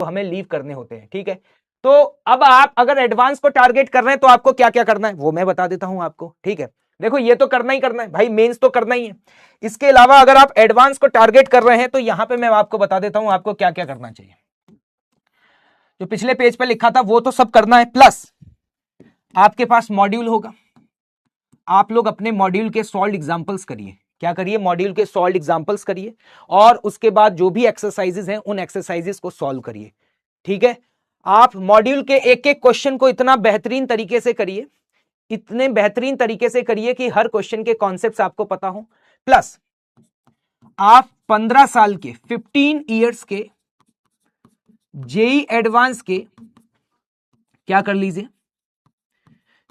तो हमें लीव करने होते हैं, ठीक है। तो अब आप अगर एडवांस को टारगेट कर रहे हैं तो आपको क्या क्या करना है वो मैं बता देता हूं आपको, ठीक है। देखो ये तो करना ही करना है भाई, मेंस तो करना ही है। इसके अलावा अगर आप एडवांस को टारगेट कर रहे हैं तो यहां पे मैं आपको बता देता हूं आपको क्या क्या करना चाहिए। जो पिछले पेज पे लिखा था वो तो सब करना है, प्लस आपके पास मॉड्यूल होगा, आप लोग अपने मॉड्यूल के सॉल्व एग्जांपल्स करिए। क्या करिए? मॉड्यूल के सॉल्व एग्जांपल्स करिए, और उसके बाद जो भी एक्सरसाइजेस हैं उन एक्सरसाइजेस को सॉल्व करिए, ठीक है। आप मॉड्यूल के एक एक क्वेश्चन को इतना बेहतरीन तरीके से करिए, इतने बेहतरीन तरीके से करिए कि हर क्वेश्चन के कॉन्सेप्ट्स आपको पता हो। प्लस आप 15 साल के 15 इयर्स के जेई एडवांस के क्या कर लीजिए,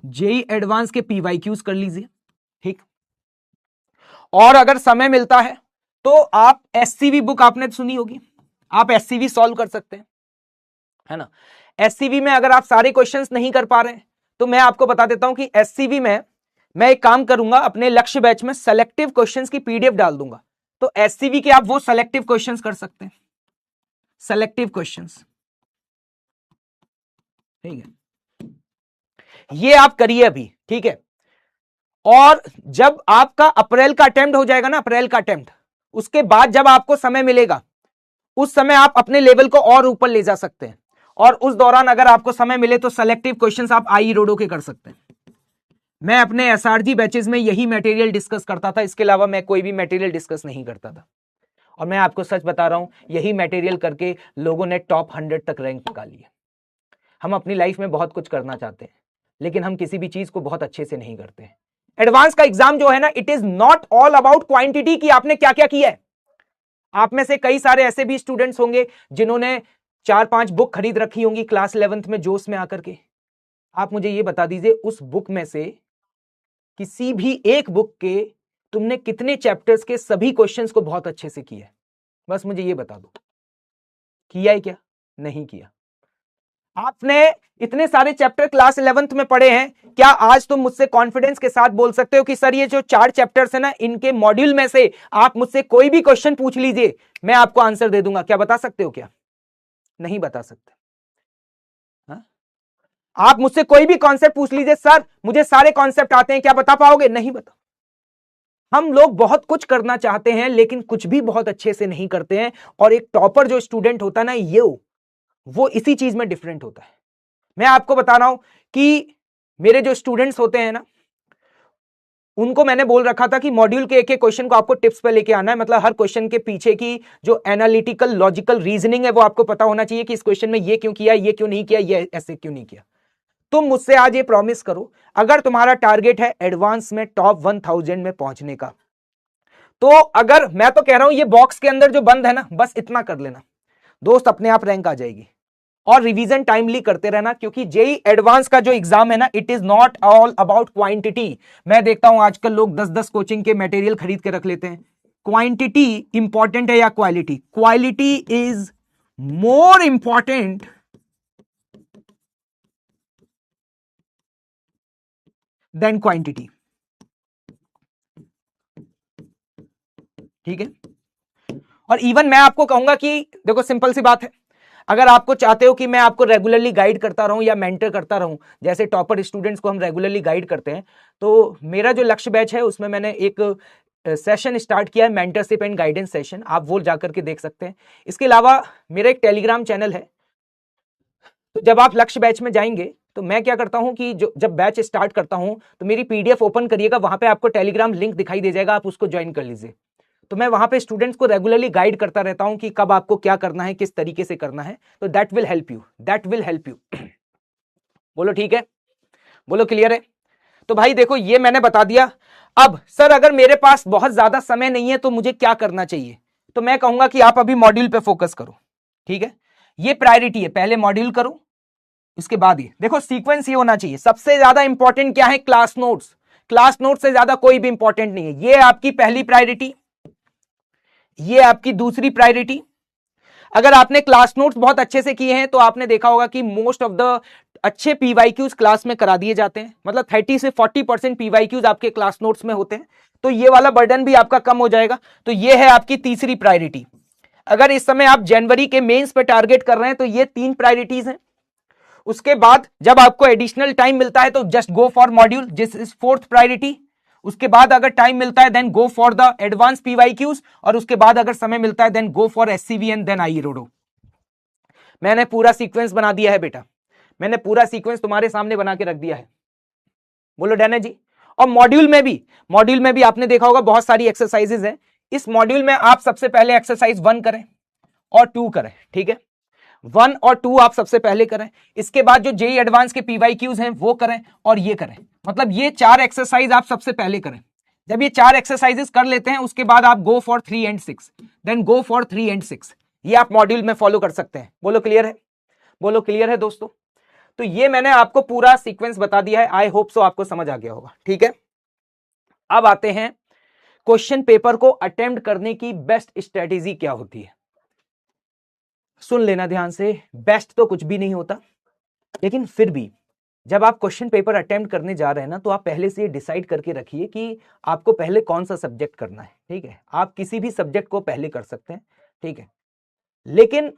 जेई एडवांस के पीवाईक्यूज कर लीजिए, ठीक। और अगर समय मिलता है तो आप एससीवी बुक आपने सुनी होगी, आप एससीवी सॉल्व कर सकते हैं, है ना। एससीवी में अगर आप सारे क्वेश्चंस नहीं कर पा रहे हैं तो मैं आपको बता देता हूं कि एससीवी में मैं एक काम करूंगा, अपने लक्ष्य बैच में सेलेक्टिव क्वेश्चंस की पीडीएफ डाल दूंगा, तो एससीवी के आप वो सेलेक्टिव क्वेश्चंस कर सकते हैं, सेलेक्टिव क्वेश्चंस, ठीक है। ये आप करिए अभी, ठीक है। और जब आपका अप्रैल का अटेम्प्ट हो जाएगा ना, अप्रैल का अटेम्प्ट, उसके बाद जब आपको समय मिलेगा उस समय आप अपने लेवल को और ऊपर ले जा सकते हैं, और उस दौरान अगर आपको समय मिले तो सेलेक्टिव क्वेश्चंस आप आई रोडो के कर सकते हैं। मैं अपने एसआरजी बैचेस में यही मटेरियल डिस्कस करता था, इसके अलावा मैं कोई भी मटेरियल डिस्कस नहीं करता था, और मैं आपको सच बता रहा हूं यही मटेरियल करके लोगों ने टॉप 100 तक रैंक निकाली है। हम अपनी लाइफ में बहुत कुछ करना चाहते हैं लेकिन हम किसी भी चीज को बहुत अच्छे से नहीं करते हैं। एडवांस का एग्जाम जो है ना, it is not all about quantity की आपने क्या क्या किया है। आप में से कई सारे ऐसे भी स्टूडेंट्स होंगे जिन्होंने 4-5 बुक खरीद रखी होंगी क्लास 11th में जोश में आकर के। आप मुझे ये बता दीजिए उस बुक में से किसी भी एक बुक के तुमने कितने चैप्टर्स के सभी क्वेश्चंस को बहुत अच्छे से किया है, बस मुझे ये बता दो, किया है क्या? नहीं किया। आपने इतने सारे चैप्टर क्लास 11th में पढ़े हैं, क्या आज तुम मुझसे कॉन्फिडेंस के साथ बोल सकते हो कि सर ये जो 4 चैप्टर्स है ना, इनके मॉड्यूल में से आप मुझसे कोई भी क्वेश्चन पूछ लीजिए मैं आपको आंसर दे दूंगा? क्या बता सकते हो? क्या नहीं बता सकते? हा? आप मुझसे कोई भी कॉन्सेप्ट पूछ लीजिए, सर मुझे सारे कॉन्सेप्ट आते हैं, क्या बता पाओगे? नहीं बता। हम लोग बहुत कुछ करना चाहते हैं लेकिन कुछ भी बहुत अच्छे से नहीं करते हैं, और एक टॉपर जो स्टूडेंट होता है ना, ये वो इसी चीज में डिफरेंट होता है। मैं आपको बता रहा हूं कि मेरे जो स्टूडेंट्स होते हैं ना, उनको मैंने बोल रखा था कि मॉड्यूल के एक एक क्वेश्चन को आपको टिप्स पे लेके आना है, मतलब हर क्वेश्चन के पीछे की जो एनालिटिकल लॉजिकल रीजनिंग है वो आपको पता होना चाहिए कि इस क्वेश्चन में ये क्यों किया, ये क्यों नहीं किया, ये ऐसे क्यों नहीं किया। तुम मुझसे आज ये प्रॉमिस करो, अगर तुम्हारा टारगेट है एडवांस में टॉप 1000 में पहुंचने का, तो अगर मैं तो कह रहा हूं ये बॉक्स के अंदर जो बंद है ना, बस इतना कर लेना दोस्त, अपने आप रैंक आ जाएगी। और रिवीजन टाइमली करते रहना, क्योंकि जेई एडवांस का जो एग्जाम है ना, it is not all about quantity. मैं देखता हूं आजकल लोग 10-10 कोचिंग के मटेरियल खरीद के रख लेते हैं। क्वांटिटी इंपॉर्टेंट है या quality? Quality is more important than quantity, ठीक है। और इवन मैं आपको कहूंगा कि देखो सिंपल सी बात है, अगर आपको चाहते हो कि मैं आपको रेगुलरली गाइड करता रहूं या मेंटर करता रहूं, जैसे टॉपर स्टूडेंट्स को हम रेगुलरली गाइड करते हैं, तो मेरा जो लक्ष्य बैच है उसमें मैंने एक सेशन स्टार्ट किया है, मेंटरशिप एंड गाइडेंस सेशन, आप वो जाकर के देख सकते हैं। इसके अलावा मेरा एक टेलीग्राम चैनल है, तो जब आप लक्ष्य बैच में जाएंगे तो मैं क्या करता हूं कि जब बैच स्टार्ट करता हूं तो मेरी पीडीएफ ओपन करिएगा, वहां पे आपको टेलीग्राम लिंक दिखाई दे जाएगा, आप उसको ज्वाइन कर लीजिए। तो मैं वहां पे स्टूडेंट्स को रेगुलरली गाइड करता रहता हूं कि कब आपको क्या करना है, किस तरीके से करना है, तो that will help you, that will help you. बोलो ठीक है, बोलो क्लियर है। तो भाई देखो ये मैंने बता दिया। अब सर अगर मेरे पास बहुत ज्यादा समय नहीं है तो मुझे क्या करना चाहिए? तो मैं कहूंगा कि आप अभी मॉड्यूल पे फोकस करो, ठीक है। ये प्रायोरिटी है, पहले मॉड्यूल करो, इसके बाद ये देखो सीक्वेंस ये होना चाहिए। सबसे ज्यादा इंपॉर्टेंट क्या है? Class notes. क्लास नोट से ज्यादा कोई भी इंपॉर्टेंट नहीं है। ये आपकी पहली प्रायोरिटी, ये आपकी दूसरी प्रायोरिटी। अगर आपने क्लास नोट्स बहुत अच्छे से किए हैं तो आपने देखा होगा कि मोस्ट ऑफ द अच्छे पीवाईक्यूज क्लास में करा दिए जाते हैं, मतलब 30 से 40% पीवाईक्यूज आपके क्लास नोट्स में होते हैं, तो ये वाला बर्डन भी आपका कम हो जाएगा। तो ये है आपकी तीसरी प्रायोरिटी। अगर इस समय आप जनवरी के मेंस पे टारगेट कर रहे हैं तो ये 3 प्रायोरिटीज हैं। उसके बाद जब आपको एडिशनल टाइम मिलता है तो just go for module, this is 4th priority. उसके बाद अगर टाइम मिलता है then go for the advance PYQs, और उसके बाद अगर समय मिलता है then go for SCV and then Irodov. मैंने पूरा सीक्वेंस बना दिया है बेटा, मैंने पूरा सीक्वेंस तुम्हारे सामने बना के रख दिया है। बोलो डैना जी। और मॉड्यूल में भी आपने देखा होगा बहुत सारी एक्सरसाइजेज हैं। इस मॉड्यूल में आप सबसे पहले एक्सरसाइज 1 करें और 2 करें, ठीक है। 1 और 2 आप सबसे पहले करें, इसके बाद जो जेई एडवांस के पीवाईक्यूज हैं वो करें और ये करें। मतलब ये 4 एक्सरसाइज आप सबसे पहले करें। जब ये 4 एक्सरसाइजेस कर लेते हैं उसके बाद आप go for 3 and 6, then go for 3 and 6। ये आप मॉड्यूल में फॉलो कर सकते हैं। बोलो क्लियर है, बोलो क्लियर है दोस्तों। तो ये मैंने आपको पूरा सीक्वेंस बता दिया है, आई होप सो आपको समझ आ गया होगा, ठीक है। अब आते हैं क्वेश्चन पेपर को अटेम्प्ट करने की बेस्ट स्ट्रेटेजी क्या होती है। सुन लेना ध्यान से, बेस्ट तो कुछ भी नहीं होता, लेकिन फिर भी जब आप क्वेश्चन पेपर अटेम्प्ट करने जा रहे हैं ना तो आप पहले से ये डिसाइड करके रखिए कि आपको पहले कौन सा सब्जेक्ट करना है, ठीक है। आप किसी भी सब्जेक्ट को पहले कर सकते हैं, ठीक है। लेकिन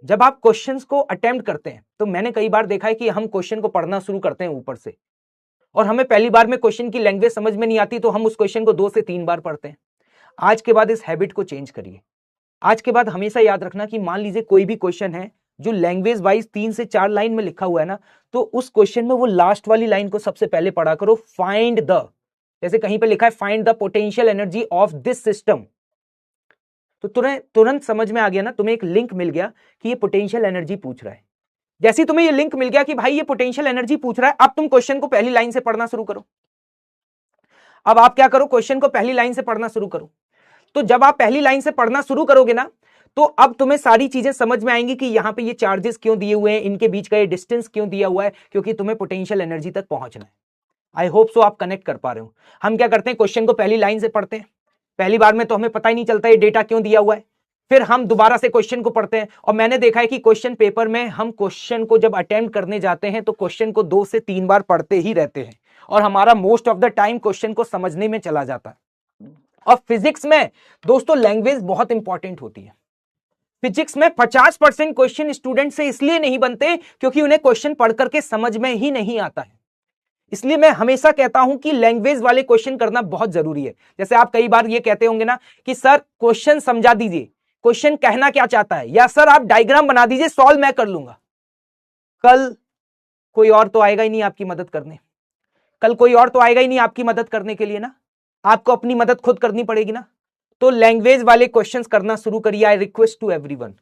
जब आप क्वेश्चंस को अटेम्प्ट करते हैं तो मैंने कई बार देखा है कि हम क्वेश्चन को पढ़ना शुरू करते हैं ऊपर से, और हमें पहली बार में क्वेश्चन की लैंग्वेज समझ में नहीं आती तो हम उस क्वेश्चन को 2 से 3 बार पढ़ते हैं। आज के बाद इस हैबिट को चेंज करिए। आज के बाद हमेशा याद रखना कि मान लीजिए कोई भी क्वेश्चन है जो लैंग्वेज वाइज 3 से 4 लाइन में लिखा हुआ है ना, तो उस क्वेश्चन में वो लास्ट वाली लाइन को सबसे पहले पढ़ा करो। फाइंड द, जैसे कहीं पे लिखा है find the potential energy of this system, तो तुरंत समझ में आ गया ना, तुम्हें एक लिंक मिल गया कि ये पोटेंशियल एनर्जी पूछ रहा है। जैसे तुम्हें ये लिंक मिल गया कि भाई ये पोटेंशियल एनर्जी पूछ रहा है, अब तुम क्वेश्चन को पहली लाइन से पढ़ना शुरू करो। अब आप क्या करो, क्वेश्चन को पहली लाइन से पढ़ना शुरू करो। तो जब आप पहली लाइन से पढ़ना शुरू करोगे ना तो अब तुम्हें सारी चीजें समझ में आएंगी कि यहां पे ये चार्जेस क्यों दिए हुए हैं, इनके बीच का ये डिस्टेंस क्यों दिया हुआ है, क्योंकि तुम्हें पोटेंशियल एनर्जी तक पहुंचना है। आई होप सो आप कनेक्ट कर पा रहे हो। हम क्या करते हैं, क्वेश्चन को पहली लाइन से पढ़ते हैं, पहली बार में तो हमें पता ही नहीं चलता ये डेटा क्यों दिया हुआ है, फिर हम दोबारा से क्वेश्चन को पढ़ते हैं। और मैंने देखा है कि क्वेश्चन पेपर में हम क्वेश्चन को जब अटेम्प्ट करने जाते हैं तो क्वेश्चन को 2 से 3 बार पढ़ते ही रहते हैं, और हमारा most of the time question को समझने में चला जाता है। और फिजिक्स में दोस्तों लैंग्वेज बहुत इंपॉर्टेंट होती है। फिजिक्स में 50% क्वेश्चन स्टूडेंट से इसलिए नहीं बनते क्योंकि उन्हें क्वेश्चन पढ़ करके समझ में ही नहीं आता है। इसलिए मैं हमेशा कहता हूं कि लैंग्वेज वाले क्वेश्चन करना बहुत जरूरी है। जैसे आप कई बार ये कहते होंगे ना कि सर क्वेश्चन समझा दीजिए, क्वेश्चन कहना क्या चाहता है, या सर आप डायग्राम बना दीजिए, सॉल्व मैं कर लूंगा। कल कोई और तो आएगा ही नहीं आपकी मदद करने, कल कोई और तो आएगा ही नहीं आपकी मदद करने के लिए ना, आपको अपनी मदद खुद करनी पड़ेगी ना। तो लैंग्वेज वाले क्वेश्चंस करना शुरू करिए। I request to everyone,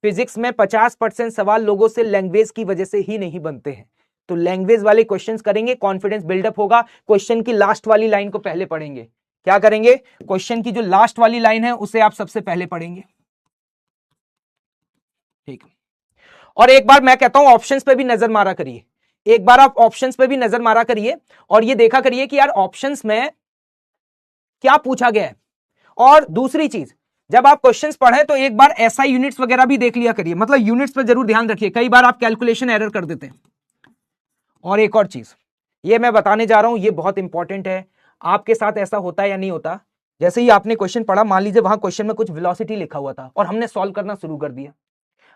physics में 50% सवाल लोगों से लैंग्वेज की वजह से ही नहीं बनते हैं। तो लैंग्वेज वाले क्वेश्चंस करेंगे, कॉन्फिडेंस बिल्डअप होगा। क्वेश्चन की लास्ट वाली लाइन को पहले पढ़ेंगे। क्या करेंगे, क्वेश्चन की जो लास्ट वाली लाइन है उसे आप सबसे पहले पढ़ेंगे, ठीक। और एक बार मैं कहता हूं ऑप्शंस पे भी नजर मारा करिए, एक बार आप ऑप्शंस पे भी नजर मारा करिए और ये देखा करिए कि यार ऑप्शंस में क्या पूछा गया है। और दूसरी चीज, जब आप क्वेश्चंस पढ़े तो एक बार एसआई यूनिट्स वगैरह भी देख लिया करिए, मतलब यूनिट्स पे जरूर ध्यान रखिए, कई बार आप कैलकुलेशन एरर कर देते हैं। और एक और चीज ये मैं बताने जा रहा हूं, ये बहुत इंपॉर्टेंट है। आपके साथ ऐसा होता है या नहीं होता, जैसे ही आपने क्वेश्चन पढ़ा, मान लीजिए वहां क्वेश्चन में कुछ वेलोसिटी लिखा हुआ था और हमने सॉल्व करना शुरू कर दिया,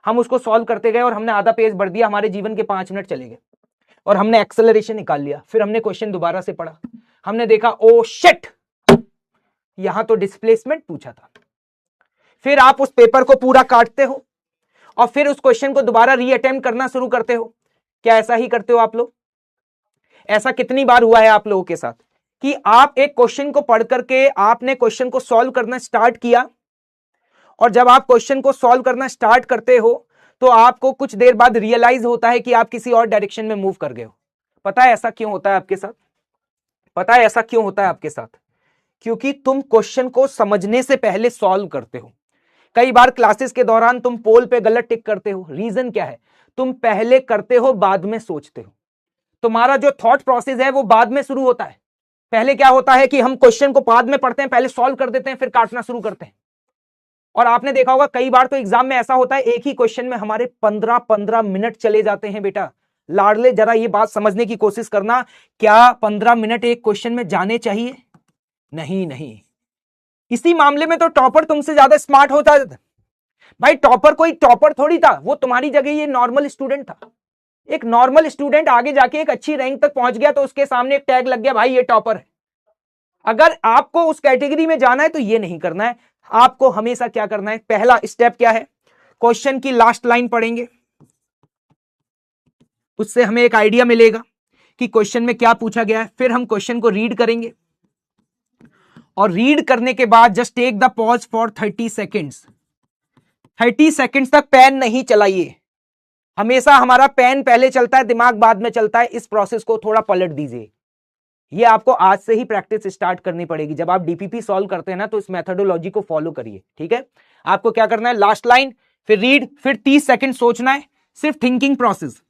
हम उसको सॉल्व करते गए और हमने आधा पेज बढ़ दिया, हमारे जीवन के 5 मिनट चले गए और हमने एक्सेलरेशन निकाल लिया। फिर हमने क्वेश्चन दोबारा से पढ़ा, हमने देखा ओ शिट, यहां तो डिस्प्लेसमेंट पूछा था। फिर आप उस पेपर को पूरा काटते हो और फिर उस क्वेश्चन को दोबारा रीअटेम्प्ट करना शुरू करते हो। क्या ऐसा ही करते हो आप लोग? ऐसा कितनी बार हुआ है आप लोगों के साथ कि आप एक क्वेश्चन को पढ़ करके आपने क्वेश्चन को सॉल्व करना स्टार्ट किया, और जब आप क्वेश्चन को सॉल्व करना स्टार्ट करते हो तो आपको कुछ देर बाद रियलाइज होता है कि आप किसी और डायरेक्शन में मूव कर गए हो। पता है ऐसा क्यों होता है आपके साथ? पता है ऐसा क्यों होता है आपके साथ? क्योंकि तुम क्वेश्चन को समझने से पहले सॉल्व करते हो। कई बार क्लासेस के दौरान तुम पोल पे गलत टिक करते हो। रीजन क्या है? तुम पहले करते हो, बाद में सोचते हो। तुम्हारा जो थॉट प्रोसेस है वो बाद में शुरू होता है। पहले क्या होता है कि हम क्वेश्चन को बाद में पढ़ते हैं, पहले सॉल्व कर देते हैं, फिर काटना शुरू करते हैं। और आपने देखा होगा कई बार तो एग्जाम में ऐसा होता है, एक ही क्वेश्चन में हमारे 15-15 मिनट चले जाते हैं। बेटा लाडले, जरा ये बात समझने की कोशिश करना, क्या 15 मिनट एक क्वेश्चन में जाने चाहिए? नहीं नहीं। इसी मामले में तो टॉपर तुमसे ज्यादा स्मार्ट होता है। भाई टॉपर कोई टॉपर थोड़ी था, वो तुम्हारी जगह ये नॉर्मल स्टूडेंट था। एक नॉर्मल स्टूडेंट आगे जाके एक अच्छी रैंक तक पहुंच गया तो उसके सामने एक टैग लग गया, भाई ये टॉपर है। अगर आपको उस कैटेगरी में जाना है तो ये नहीं करना है। आपको हमेशा क्या करना है, पहला स्टेप क्या है, क्वेश्चन की लास्ट लाइन पढ़ेंगे, उससे हमें एक आइडिया मिलेगा कि क्वेश्चन में क्या पूछा गया है। फिर हम क्वेश्चन को रीड करेंगे और रीड करने के बाद just take the pause for 30 seconds. 30 seconds तक पेन नहीं चलाइए। हमेशा हमारा पेन पहले चलता है, दिमाग बाद में चलता है। इस प्रोसेस को थोड़ा पलट दीजिए। ये आपको आज से ही प्रैक्टिस स्टार्ट करनी पड़ेगी। जब आप डीपीपी सॉल्व करते हैं ना तो इस मेथोडोलॉजी को फॉलो करिए, ठीक है। आपको क्या करना है, लास्ट लाइन, फिर रीड, फिर 30 सेकंड सोचना है, सिर्फ थिंकिंग प्रोसेस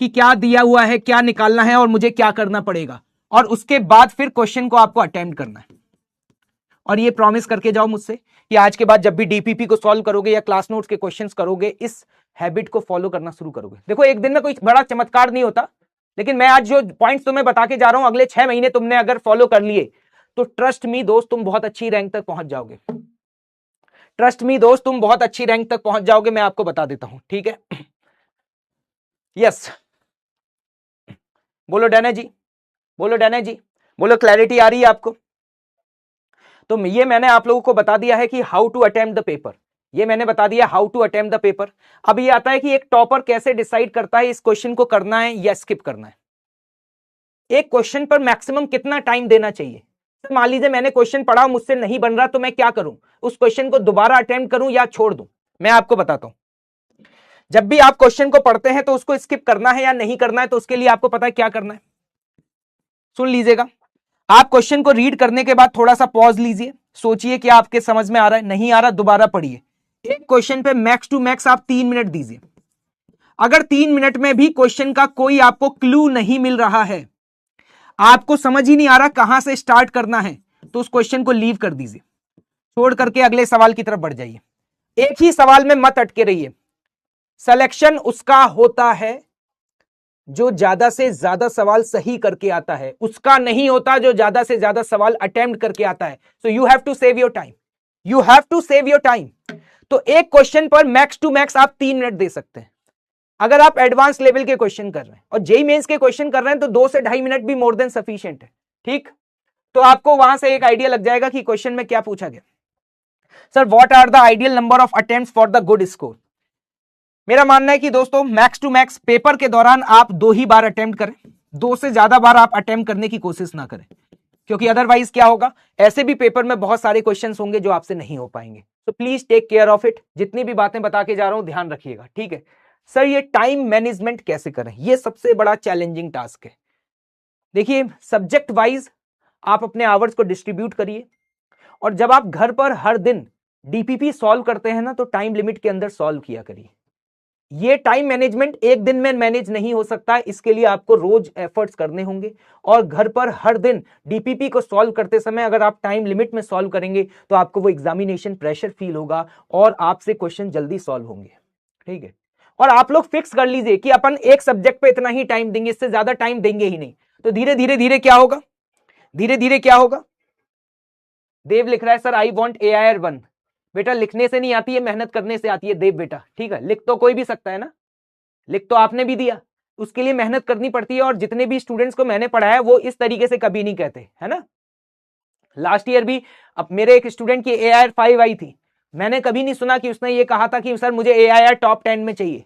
कि क्या दिया हुआ है, क्या निकालना है और मुझे क्या करना पड़ेगा, और उसके बाद फिर क्वेश्चन को आपको अटेम्प्ट करना है। और ये प्रॉमिस करके जाओ मुझसे कि आज के बाद जब भी डीपीपी को सॉल्व करोगे या क्लास नोट्स के क्वेश्चंस करोगे, इस हैबिट को फॉलो करना शुरू करोगे। देखो एक दिन में कोई बड़ा चमत्कार नहीं होता, लेकिन मैं आज जो पॉइंट्स तुम्हें बता के जा रहा हूं, अगले 6 महीने तुमने अगर फॉलो कर लिए तो ट्रस्ट मी दोस्त, तुम बहुत अच्छी रैंक तक पहुंच जाओगे। ट्रस्ट मी दोस्त, तुम बहुत अच्छी रैंक तक पहुंच जाओगे, मैं आपको बता देता हूं, ठीक है। यस, बोलो डैने जी, बोलो डैने जी, बोलो क्लैरिटी आ रही है आपको। तो ये मैंने आप लोगों को बता दिया है कि how to attempt the paper, ये मैंने बता दिया how to attempt the paper. अब ये आता है कि एक टॉपर कैसे डिसाइड करता है इस क्वेश्चन को करना है या स्किप करना है। एक क्वेश्चन पर मैक्सिमम कितना टाइम देना चाहिए। मान लीजिए मैंने क्वेश्चन पढ़ा, मुझसे नहीं बन रहा, तो मैं क्या करूं, उस क्वेश्चन को दोबारा अटेम्प्ट करूं या छोड़ दूं। मैं आपको बताता हूं, जब भी आप क्वेश्चन को पढ़ते हैं तो उसको स्किप करना है या नहीं करना है, तो उसके लिए आपको पता है क्या करना है। सुन लीजिएगा, आप क्वेश्चन को रीड करने के बाद थोड़ा सा पॉज लीजिए, सोचिए कि आपके समझ में आ रहा है, नहीं आ रहा दोबारा पढ़िए। एक क्वेश्चन पे मैक्स टू मैक्स आप 3 मिनट दीजिए। अगर 3 मिनट में भी क्वेश्चन का कोई आपको क्लू नहीं मिल रहा है, आपको समझ ही नहीं आ रहा कहां से स्टार्ट करना है, तो उस क्वेश्चन को लीव कर दीजिए, छोड़ करके अगले सवाल की तरफ बढ़ जाइए। एक ही सवाल में मत अटके रहिए। सिलेक्शन उसका होता है जो ज्यादा से ज्यादा सवाल सही करके आता है, उसका नहीं होता जो ज्यादा से ज्यादा सवाल अटेम्प्ट करके आता है। So you have to save your time, you have to save your time. तो एक क्वेश्चन पर मैक्स टू मैक्स आप 3 मिनट दे सकते हैं। अगर आप एडवांस लेवल के क्वेश्चन कर रहे हैं और जेईई मेंस के क्वेश्चन कर रहे हैं तो 2 से 2.5 मिनट भी मोर देन सफिशिएंट है, ठीक। तो आपको वहां से एक आइडिया लग जाएगा कि क्वेश्चन में क्या पूछा गया। Sir what are the ideal number of attempts for the good score. मेरा मानना है कि दोस्तों मैक्स टू मैक्स पेपर के दौरान आप 2 ही बार अटेम्प्ट करें, 2 से ज्यादा बार आप अटेम्प्ट करने की कोशिश ना करें, क्योंकि अदरवाइज क्या होगा, ऐसे भी पेपर में बहुत सारे क्वेश्चंस होंगे जो आपसे नहीं हो पाएंगे। तो please take care of it. जितनी भी बातें बता के जा रहा हूं ध्यान रखिएगा, ठीक है। सर ये टाइम मैनेजमेंट कैसे करें, ये सबसे बड़ा चैलेंजिंग टास्क है। देखिए सब्जेक्ट वाइज आप अपने आवर्स को डिस्ट्रीब्यूट करिए, और जब आप घर पर हर दिन डीपीपी सॉल्व करते हैं ना तो टाइम लिमिट के अंदर सॉल्व किया करिए। ये टाइम मैनेजमेंट एक दिन में मैनेज नहीं हो सकता है, इसके लिए आपको रोज एफर्ट्स करने होंगे। और घर पर हर दिन डीपीपी को सॉल्व करते समय अगर आप टाइम लिमिट में सॉल्व करेंगे तो आपको वो एग्जामिनेशन प्रेशर फील होगा और आपसे क्वेश्चन जल्दी सॉल्व होंगे, ठीक है। और आप लोग फिक्स कर लीजिए कि अपन एक सब्जेक्ट पे इतना ही टाइम देंगे, इससे ज्यादा टाइम देंगे ही नहीं। तो धीरे धीरे धीरे क्या होगा, धीरे धीरे क्या होगा। देव लिख रहा है सर आई वॉन्ट AIR 1। बेटा लिखने से नहीं आती है, मेहनत करने से आती है देव बेटा, ठीक है। लिख तो कोई भी सकता है ना, लिख तो आपने भी दिया, उसके लिए मेहनत करनी पड़ती है। और जितने भी स्टूडेंट्स को मैंने पढ़ाया वो इस तरीके से कभी नहीं कहते, है ना। लास्ट ईयर भी अब मेरे एक स्टूडेंट की AIR 5 आई थी, मैंने कभी नहीं सुना कि उसने ये कहा था कि सर मुझे AIR टॉप 10 में चाहिए।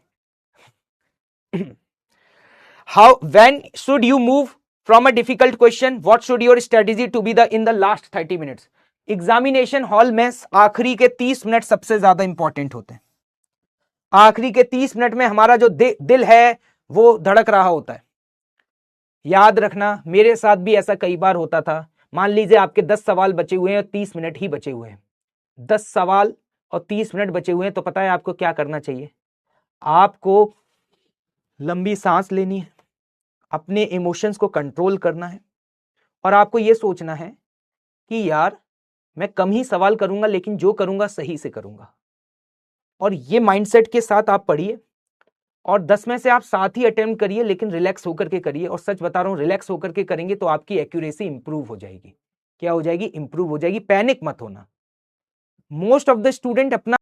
How when should you move from a difficult question, what should your strategy to be the in the last 30 minutes. Examination hall में आखिरी के 30 मिनट सबसे ज्यादा इंपॉर्टेंट होते हैं। आखिरी के 30 मिनट में हमारा जो दिल है वो धड़क रहा होता है। याद रखना, मेरे साथ भी ऐसा कई बार होता था। मान लीजिए आपके 10 सवाल बचे हुए हैं और 30 मिनट ही बचे हुए हैं, 10 सवाल और 30 मिनट बचे हुए हैं, तो पता है आपको क्या करना चाहिए। आपको लंबी सांस लेनी है, अपने इमोशंस को कंट्रोल करना है, और आपको यह सोचना है कि यार मैं कम ही सवाल करूंगा लेकिन जो करूंगा सही से करूंगा। और ये माइंडसेट के साथ आप पढ़िए, और 10 में से आप 7 ही अटेम्प्ट करिए, लेकिन रिलैक्स होकर के करिए। और सच बता रहा हूं, रिलैक्स होकर के करेंगे तो आपकी एक्यूरेसी इंप्रूव हो जाएगी। क्या हो जाएगी, इंप्रूव हो जाएगी। पैनिक मत होना। मोस्ट ऑफ द स्टूडेंट अपना